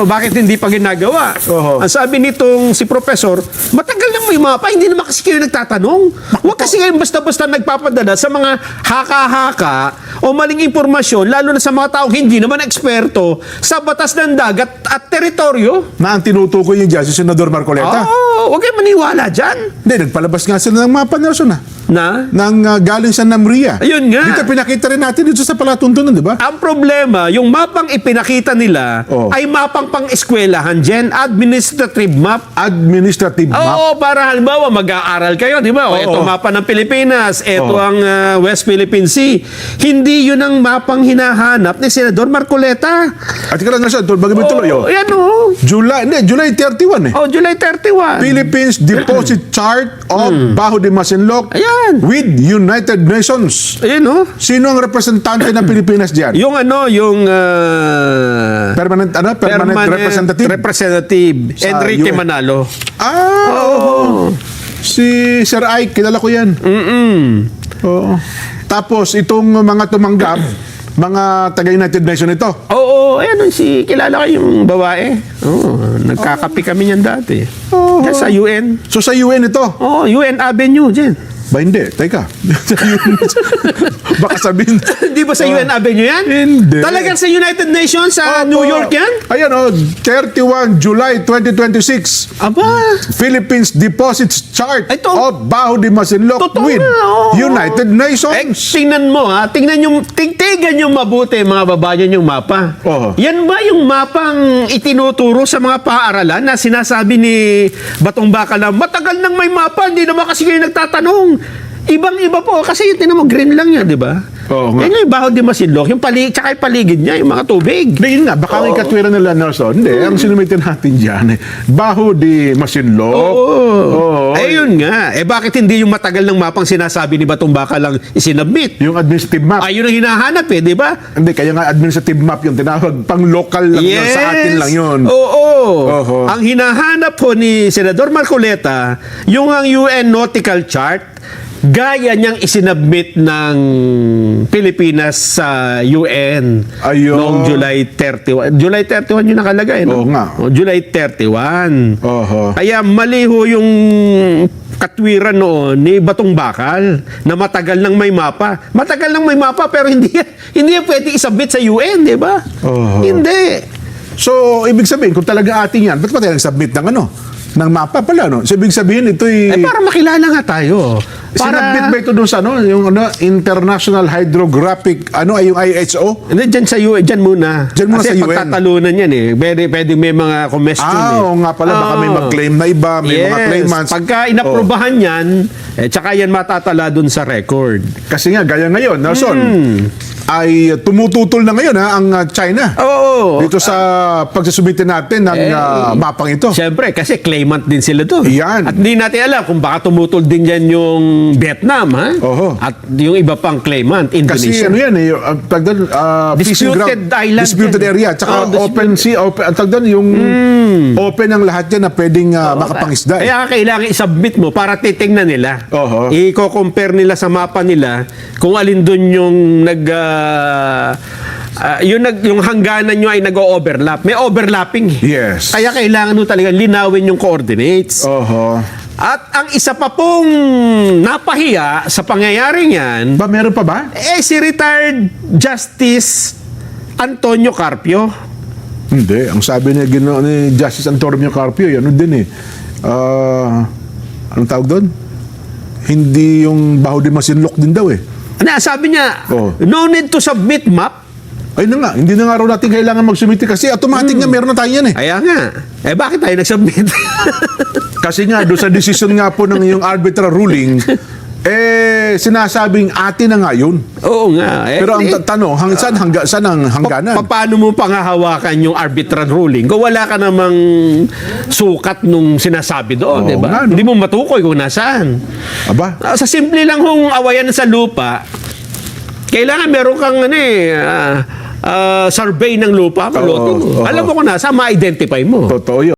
Bakit hindi pa ginagawa? Oho. Ang sabi nitong si Professor, matagal na may mapa, hindi naman kasi kayo nagtatanong. Huwag kasi kayo basta-basta nagpapadala sa mga haka-haka o maling impormasyon, lalo na sa mga taong hindi naman eksperto sa batas ng dagat at teritoryo. Na ang tinutukoy niya dyan, si Senador Marcoleta. Oo, huwag kayo maniwala dyan. Hindi, nagpalabas nga sila ng mapa, Nelson, Na? galing sa Namria. Ayun nga. Dito pinakita rin natin dito sa palatuntunan, di ba? Ang problema, yung mapang ipinakita nila Oh. ay mapang pang-eskwelahan dyan, administrative map. Administrative map. Oo, para halimbawa mag-aaral kayo, di ba? O, Oo. ito mapa ng Pilipinas, ito Oo. ang West Philippine Sea. Hindi yun ang mapang hinahanap ni Senador Marcoleta. At ika lang, Nelson, bago tuloy, Yan o. July 31 eh. Oh, July 31. Philippines Deposit Chart of Baho de Masinloc Ayan. with United Nations. Ayan o. Sino ang representante ng Pilipinas diyan? Yung Permanent representative. Representative Sa Enrique UN. Manalo. Oo. Si Sir Ike, kilala ko yan. Oo. Tapos itong mga tumanggap, mga taga-United Nations ito. Oo, ayan kilala ko yung babae. Oo, nagkakapi kami niyan dati. Oo. Yan sa UN. So sa UN ito. Oo, UN Avenue dyan. Ba hindi? Teka. Baka sabihin. Di ba sa UN Avenue yan? Hindi. Talagang sa United Nations, sa New York yan? Ayan 31 July 2026. Aba, Philippines Deposits Chart Ito. of Baho de Masinloc Totoo with nga, oo. United Nations. tingnan mo ha, tingnan yung mabuti mga babayan yung mapa. Oo. Yan ba yung mapang itinuturo sa mga paaralan na sinasabi ni Batong Baka na matagal nang may mapa, hindi naman kasi kayo nagtatanong. Ibang-iba po kasi yung tinan mo green lang yan, di ba? Oo nga. Yan yung Baho de Masinloc, tsaka yung paligid niya, yung mga tubig. Hindi nga, baka may katwiran nila, Nelson. Hindi, ang sinumitin natin dyan, Baho de Masinloc. Oo. Ayun nga. Bakit hindi yung matagal ng mapang sinasabi ni Batong Baka lang isinabmit? Yung administrative map. Ayun ang hinahanap di ba? Hindi, kaya nga administrative map yung tinawag. Pang local lang yun, sa atin lang yun. Oo. Oho. Ang hinahanap po ni Senador Marcoleta, yung ang UN Nautical Chart, gaya niyang isinabmit ng Pilipinas sa UN Ayun. noong July 31. July 31 yung nakalagay, no? Oo nga. July 31. Oho. Kaya mali ho yung katwiran noon ni Batong Bakal na matagal nang may mapa. Matagal nang may mapa pero hindi yan pwede isabit sa UN, di ba? Oho. Hindi. So, ibig sabihin, kung talaga atin yan, ba't pa tayo nag-submit ng ng mapa pala, no? So, ibig sabihin, ito'y... Para makilala nga tayo. Sinabit ba ito doon sa yung International Hydrographic, ay yung IHO? Hindi, dyan sa UN, dyan muna. Dyan muna Kasi sa UN. pagtatalunan yan Pwede may mga question Oo nga pala, baka may mag-claim na iba, may mga claimants. Pagka inaprubahan yan, tsaka yan matatala dun sa record. Kasi nga, gaya ngayon, Nelson, ay tumututol na ngayon ang China. Oo. Dito sa pagsusubitin natin ng mapang ito. Siyempre, kasi claimant din sila doon. Yan. At hindi natin alam kung baka tumutol din yan yung Vietnam, ha? Oho. At yung iba pang claimant, Kasi Indonesia. ano yan fishing Disputed ground, island disputed yan. area, tsaka open sea, yung open ang lahat yan na pwedeng makapangisda. Kaya kailangan i-submit mo para titingnan nila. Oho. I-compare nila sa mapa nila kung alin doon yung yung hangganan nyo ay nag-overlap. May overlapping. Yes. Kaya kailangan nyo talaga linawin yung coordinates. Oho. At ang isa pa pong napahiya sa pangyayaring yan, Ba, meron pa ba? si retired Justice Antonio Carpio. Hindi. Ang sabi ni Justice Antonio Carpio, ano din anong tawag doon? Hindi yung Baho de Masinloc din daw Sabi niya, Oh. no need to submit map. Ay na nga, hindi na nga raw natin kailangan mag-submit kasi automatic nga meron na tayo yan Kaya nga. Bakit tayo nag-submit? Kasi nga, doon sa decision nga po ng yung arbitral ruling, sinasabing atin na nga yun. Oo nga. Pero ang tanong, saan ang hangganan? Paano mo panghahawakan yung arbitral ruling kung wala ka namang sukat nung sinasabi doon, Oo di ba? nga, no? Hindi mo matukoy kung nasaan. Aba? Sa simple lang hong awayan sa lupa, kailangan meron kang survey ng lupa. Maluto mo. Oo. Alam mo kung nasa, ma-identify mo. Totoo yun.